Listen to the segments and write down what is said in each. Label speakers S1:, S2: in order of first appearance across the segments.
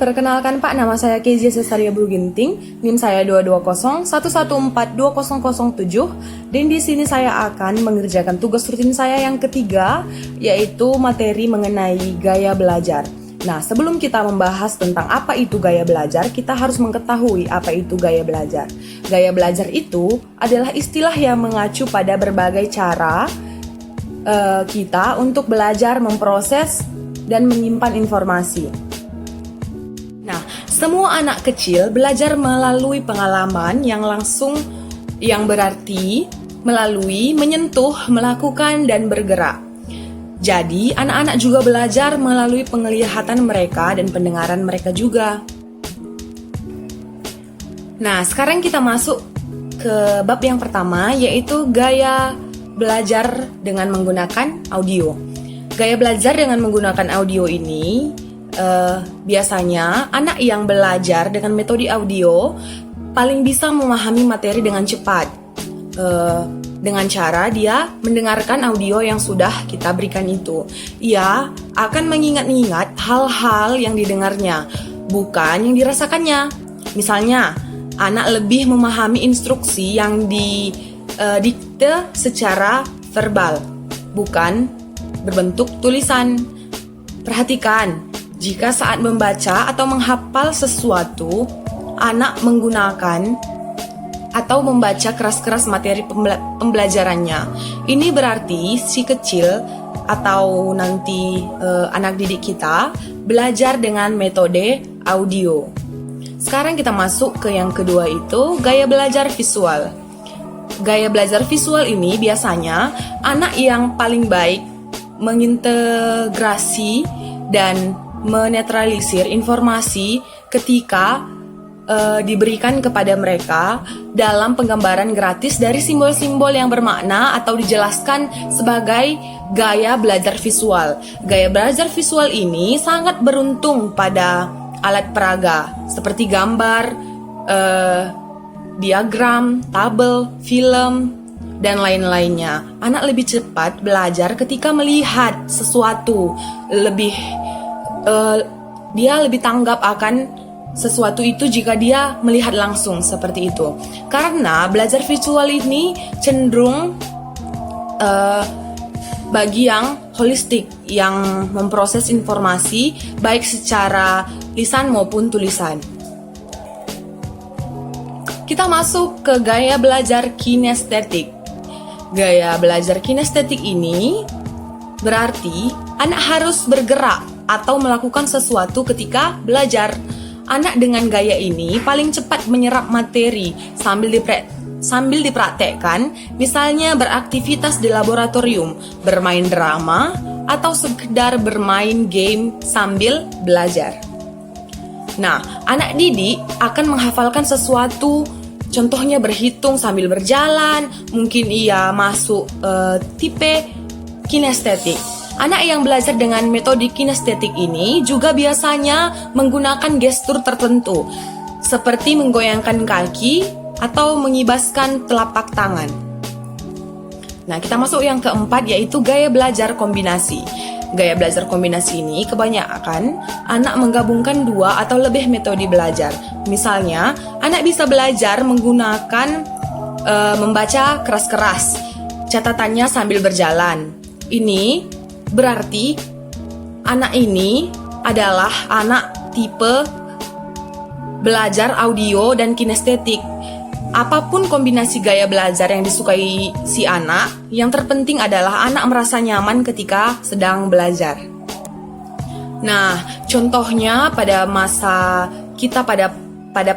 S1: perkenalkan Pak, nama saya Kezia Cesaria Bruginting, NIM saya 22011142007, dan di sini saya akan mengerjakan tugas rutin saya yang ketiga, yaitu materi mengenai gaya belajar. Nah, sebelum kita membahas tentang apa itu gaya belajar, kita harus mengetahui apa itu gaya belajar. Gaya belajar itu adalah istilah yang mengacu pada berbagai cara kita untuk belajar, memproses, dan menyimpan informasi. Nah, semua anak kecil belajar melalui pengalaman yang langsung, yang berarti melalui menyentuh, melakukan, dan bergerak. Jadi, anak-anak juga belajar melalui penglihatan mereka dan pendengaran mereka juga. Nah, sekarang kita masuk ke bab yang pertama, yaitu gaya belajar dengan menggunakan audio. Gaya belajar dengan menggunakan audio ini biasanya anak yang belajar dengan metode audio paling bisa memahami materi dengan cepat dengan cara dia mendengarkan audio yang sudah kita berikan itu. Ia akan mengingat-ingat hal-hal yang didengarnya, bukan yang dirasakannya. Misalnya, anak lebih memahami instruksi yang didikte secara verbal, bukan berbentuk tulisan. Perhatikan, jika saat membaca atau menghafal sesuatu, anak menggunakan atau membaca keras-keras materi pembelajarannya. Ini berarti si kecil atau nanti anak didik kita belajar dengan metode audio. Sekarang kita masuk ke yang kedua, itu gaya belajar visual. Gaya belajar visual ini biasanya anak yang paling baik mengintegrasi dan menetralisir informasi ketika diberikan kepada mereka dalam penggambaran gratis dari simbol-simbol yang bermakna atau dijelaskan sebagai gaya belajar visual. Gaya belajar visual ini sangat beruntung pada alat peraga seperti gambar, diagram, tabel, film, dan lain-lainnya. Anak lebih cepat belajar ketika melihat sesuatu, dia lebih tanggap akan sesuatu itu jika dia melihat langsung seperti itu. Karena belajar visual ini cenderung bagi yang holistik, yang memproses informasi baik secara lisan maupun tulisan. Kita masuk ke gaya belajar kinestetik. Gaya belajar kinestetik ini berarti anak harus bergerak atau melakukan sesuatu ketika belajar. Anak dengan gaya ini paling cepat menyerap materi sambil dipraktekkan, misalnya beraktivitas di laboratorium, bermain drama, atau sekedar bermain game sambil belajar. Nah, anak didik akan menghafalkan sesuatu, contohnya berhitung sambil berjalan, mungkin ia masuk tipe kinestetik. Anak yang belajar dengan metode kinestetik ini juga biasanya menggunakan gestur tertentu, seperti menggoyangkan kaki atau mengibaskan telapak tangan. Nah, kita masuk yang keempat, yaitu gaya belajar kombinasi. Gaya belajar kombinasi ini kebanyakan anak menggabungkan dua atau lebih metode belajar. Misalnya, anak bisa belajar menggunakan membaca keras-keras, catatannya sambil berjalan. Ini berarti anak ini adalah anak tipe belajar audio dan kinestetik. Apapun kombinasi gaya belajar yang disukai si anak, yang terpenting adalah anak merasa nyaman ketika sedang belajar. Nah, contohnya pada masa kita pada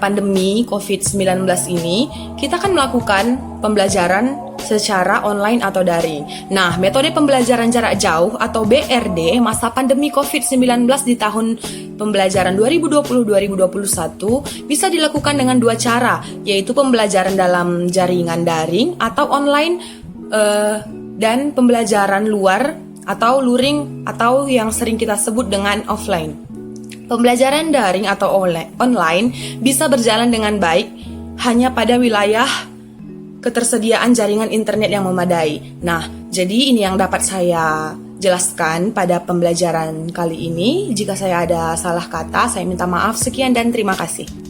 S1: pandemi COVID-19 ini, kita kan melakukan pembelajaran secara online atau daring. Nah, metode pembelajaran jarak jauh atau BRD masa pandemi COVID-19 di tahun pembelajaran 2020-2021 bisa dilakukan dengan dua cara, yaitu pembelajaran dalam jaringan daring atau online dan pembelajaran luar atau luring atau yang sering kita sebut dengan offline. Pembelajaran daring atau online bisa berjalan dengan baik hanya pada wilayah ketersediaan jaringan internet yang memadai. Nah, jadi ini yang dapat saya jelaskan pada pembelajaran kali ini. Jika saya ada salah kata, saya minta maaf. Sekian dan terima kasih.